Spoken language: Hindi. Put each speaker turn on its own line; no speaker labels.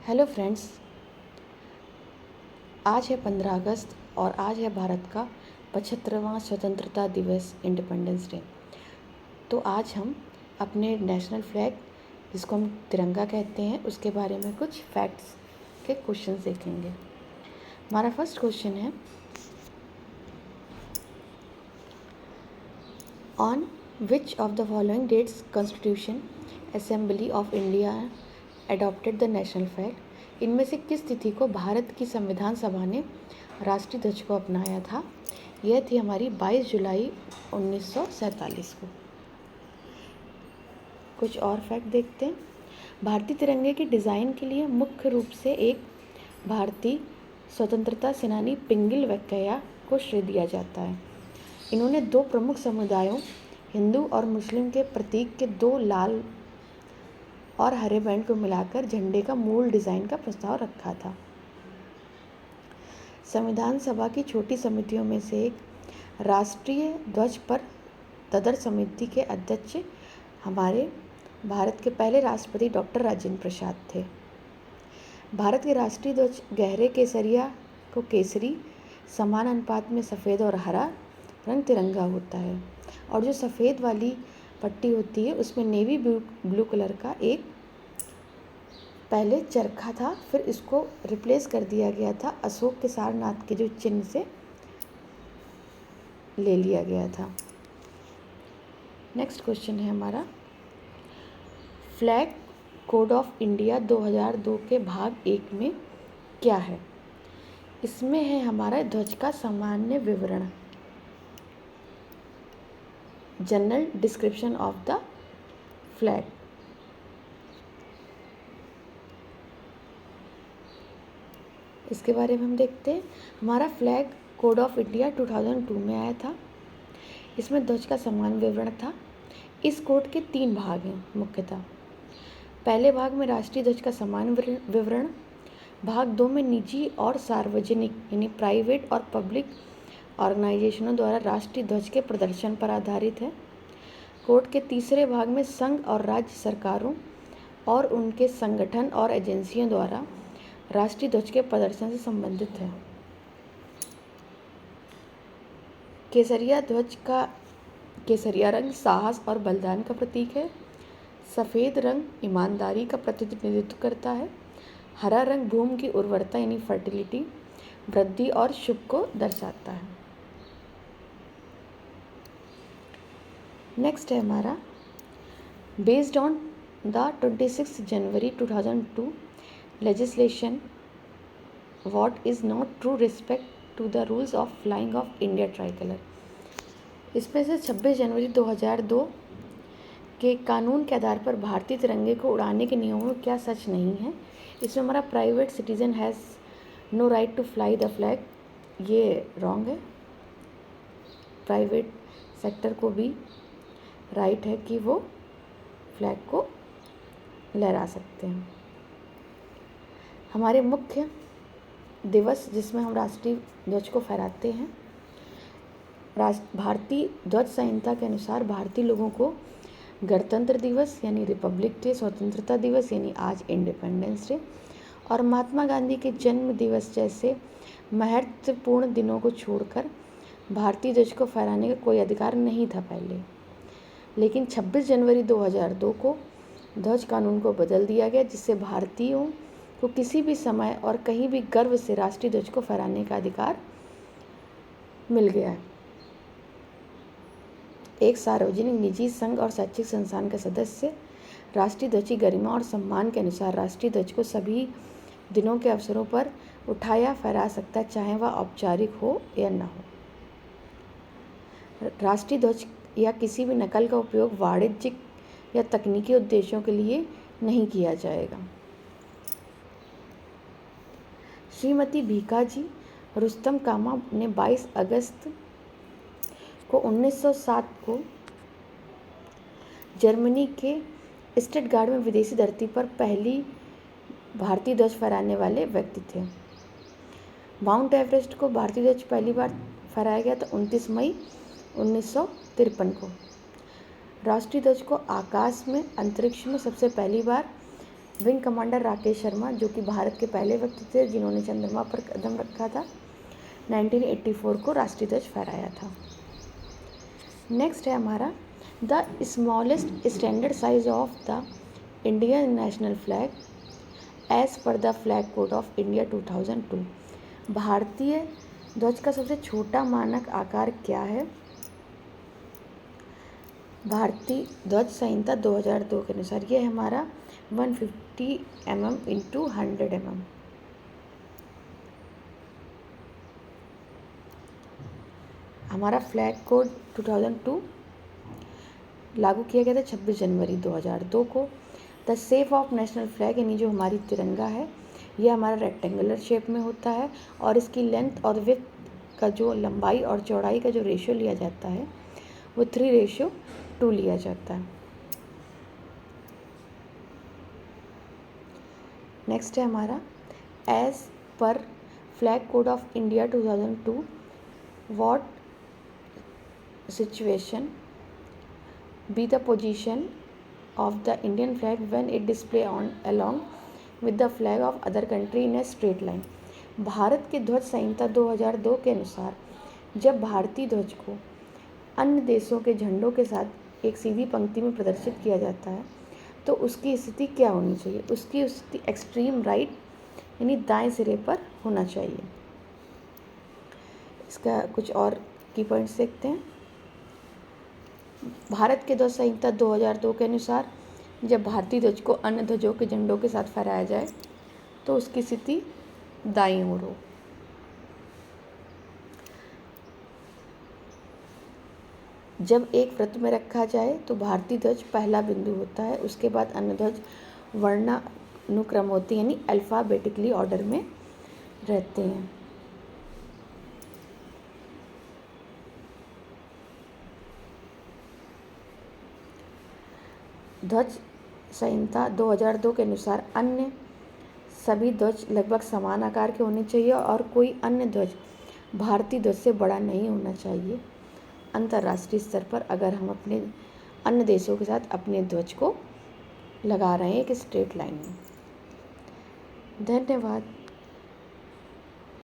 हेलो फ्रेंड्स, आज है 15 अगस्त और आज है भारत का 75वां स्वतंत्रता दिवस, इंडिपेंडेंस डे। तो आज हम अपने नेशनल फ्लैग, जिसको हम तिरंगा कहते हैं, उसके बारे में कुछ फैक्ट्स के क्वेश्चंस देखेंगे। हमारा फर्स्ट क्वेश्चन है, on which of the following dates constitution assembly of India adopted the national flag. इनमें से किस तिथि को भारत की संविधान सभा ने राष्ट्रीय ध्वज को अपनाया था? यह थी हमारी 22 जुलाई 1947 को। कुछ और फैक्ट देखते हैं। भारतीय तिरंगे के डिज़ाइन के लिए मुख्य रूप से एक भारतीय स्वतंत्रता सेनानी पिंगल वेंकैया को श्रेय दिया जाता है। इन्होंने दो प्रमुख समुदायों, हिंदू और मुस्लिम के प्रतीक के दो लाल और हरे बैंड को मिलाकर झंडे का मूल डिज़ाइन का प्रस्ताव रखा था। संविधान सभा की छोटी समितियों में से एक, राष्ट्रीय ध्वज पर तदर समिति के अध्यक्ष हमारे भारत के पहले राष्ट्रपति डॉक्टर राजेंद्र प्रसाद थे। भारत के राष्ट्रीय ध्वज गहरे केसरिया को केसरी, समान अनुपात में सफ़ेद और हरा रंग तिरंगा होता है, और जो सफ़ेद वाली पट्टी होती है उसमें नेवी ब्लू कलर का एक पहले चरखा था, फिर इसको रिप्लेस कर दिया गया था अशोक के सारनाथ के जो चिन्ह से ले लिया गया था। नेक्स्ट क्वेश्चन है हमारा, फ्लैग कोड ऑफ इंडिया 2002 के भाग 1 में क्या है? इसमें है हमारा ध्वज का सामान्य विवरण, general description of the flag. इसके बारे में हम देखते हैं। हमारा फ्लैग कोड ऑफ इंडिया 2002 में आया था। इसमें ध्वज का सामान्य विवरण था। इस कोड के 3 भाग हैं मुख्यतः। पहले भाग में राष्ट्रीय ध्वज का सामान्य विवरण, भाग 2 में निजी और सार्वजनिक यानी प्राइवेट और पब्लिक ऑर्गेनाइजेशनों द्वारा राष्ट्रीय ध्वज के प्रदर्शन पर आधारित है। कोड के तीसरे भाग में संघ और राज्य सरकारों और उनके संगठन और एजेंसियों द्वारा राष्ट्रीय ध्वज के प्रदर्शन से संबंधित है। केसरिया ध्वज का केसरिया रंग साहस और बलिदान का प्रतीक है। सफ़ेद रंग ईमानदारी का प्रतिनिधित्व करता है। हरा रंग भूमि की उर्वरता यानी फर्टिलिटी, वृद्धि और शुभ को दर्शाता है। नेक्स्ट है हमारा, based on the 26 January 2002 legislation, what is not true respect to the rules of flying of India tricolor। इसमें से 26 जनवरी 2002 के कानून के आधार पर भारतीय तिरंगे को उड़ाने के नियमों में क्या सच नहीं है? इसमें हमारा private citizen has no right to fly the flag, ये रॉन्ग है। प्राइवेट सेक्टर को भी राइट है कि वो फ्लैग को लहरा सकते हैं। हमारे मुख्य दिवस जिसमें हम राष्ट्रीय ध्वज को फहराते हैं, भारतीय ध्वज संहिता के अनुसार भारतीय लोगों को गणतंत्र दिवस यानी रिपब्लिक डे, स्वतंत्रता दिवस यानी आज इंडिपेंडेंस डे, और महात्मा गांधी के जन्म दिवस जैसे महत्वपूर्ण दिनों को छोड़कर भारतीय ध्वज को फहराने का कोई अधिकार नहीं था पहले। लेकिन 26 जनवरी 2002 को ध्वज कानून को बदल दिया गया, जिससे भारतीयों को किसी भी समय और कहीं भी गर्व से राष्ट्रीय ध्वज को फहराने का अधिकार मिल गया है। एक सार्वजनिक, निजी, संघ और शैक्षिक संस्थान का सदस्य राष्ट्रीय ध्वज की गरिमा और सम्मान के अनुसार राष्ट्रीय ध्वज को सभी दिनों के अवसरों पर उठाया फहरा सकता है, चाहे वह औपचारिक हो या न हो। राष्ट्रीय ध्वज या किसी भी नकल का उपयोग वाणिज्यिक या तकनीकी उद्देश्यों के लिए नहीं किया जाएगा। श्रीमती भीकाजी रुस्तम कामा ने 22 अगस्त को 1907 को जर्मनी के स्टटगार्ट में विदेशी धरती पर पहली भारतीय ध्वज फहराने वाले व्यक्ति थे। माउंट एवरेस्ट को भारतीय ध्वज पहली बार फहराया गया था 29 मई 1953 को। राष्ट्रीय ध्वज को आकाश में, अंतरिक्ष में सबसे पहली बार विंग कमांडर राकेश शर्मा, जो कि भारत के पहले व्यक्ति थे जिन्होंने चंद्रमा पर कदम रखा था, 1984 को राष्ट्रीय ध्वज फहराया था। नेक्स्ट है हमारा the smallest standard size of the Indian national flag as per the flag code of India 2002। भारतीय ध्वज का सबसे छोटा मानक आकार क्या है? भारतीय ध्वज संहिता 2002 के अनुसार ये हमारा 150 mm × 100 mm। हमारा फ्लैग कोड 2002 लागू किया गया था 26 जनवरी 2002 को। The shape of national flag यानी जो हमारी तिरंगा है यह हमारा रेक्टेंगुलर शेप में होता है और इसकी लेंथ और विड्थ का जो लंबाई और चौड़ाई का जो रेशियो लिया जाता है वो 3:2 लिया जाता है। नेक्स्ट है हमारा as per flag code of India 2002 what situation be the position of the Indian flag when it display on along with the flag of other country in a straight line। Bharat के ध्वज संहिता 2002 के अनुसार जब भारतीय ध्वज को अन्य देशों के झंडों के साथ एक सीधी पंक्ति में प्रदर्शित किया जाता है तो उसकी स्थिति क्या होनी चाहिए? उसकी स्थिति एक्सट्रीम राइट यानी दाएं सिरे पर होना चाहिए। इसका कुछ और की पॉइंट्स देखते हैं। भारत के ध्वज संहिता 2002 के अनुसार जब भारतीय ध्वज को अन्य ध्वजों के झंडों के साथ फहराया जाए तो उसकी स्थिति दाईं ओर हो। जब एक वृत्त में रखा जाए तो भारतीय ध्वज पहला बिंदु होता है, उसके बाद अन्य ध्वज वर्णानुक्रम होती यानी अल्फ़ाबेटिकली ऑर्डर में रहते हैं। ध्वज संहिता 2002 के अनुसार अन्य सभी ध्वज लगभग समान आकार के होने चाहिए और कोई अन्य ध्वज भारतीय ध्वज से बड़ा नहीं होना चाहिए अंतर्राष्ट्रीय स्तर पर अगर हम अपने अन्य देशों के साथ अपने ध्वज को लगा रहे हैं एक स्ट्रेट लाइन में। धन्यवाद।